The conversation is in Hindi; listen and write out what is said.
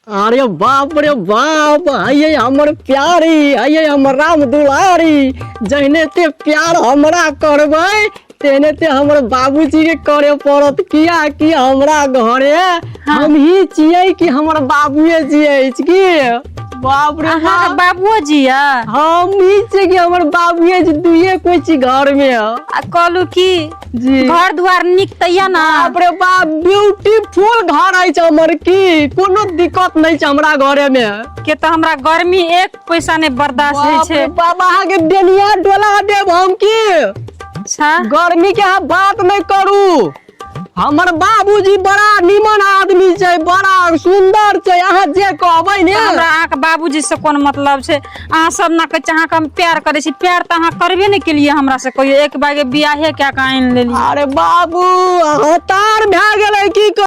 अरे बाप रे बाप, आइए हमर प्यारी, आइए हमर राम दुलारी। जहने ते प्यार हमरा करबै तेने ते हमर बाबूजी के करे पड़त। किया कि हमरा घरे हम ही छियै कि हमर बाबूए जियै की। बाप रे बाप, बाबुओ जी हम ही छियै कि हमर बाबूए जी दुइये कोई छी घर में। कहलू की जी घर दुआर निक तैया ना। बाप रे बाप, ब्यूटीफुल घर अछि हमर की, कोनो दिक्कत नहीं छै हमरा घरे में। के तो हमरा गर्मी एक पैसा ने बर्दाश्त होइ छै। बाबा आगे डेनिया डोला देब हम की। अच्छा गर्मी के अहाँ बात नहीं करू। हमर बाबूजी बड़ा निमन आदमी छै, बड़ा सुंदर छै। अहाँ जे कहबै ने हमरा अहाँ के बाबूजी से कोन मतलब छै। अहाँ सब ना कहे अहाँ के हम प्यार करे छी, प्यार तो अहाँ करबे नहीं केलिए हमरा से। कहियो एक बार बियाहे क्या का आइन लेली। अरे बाबू हतार भए गेलै की।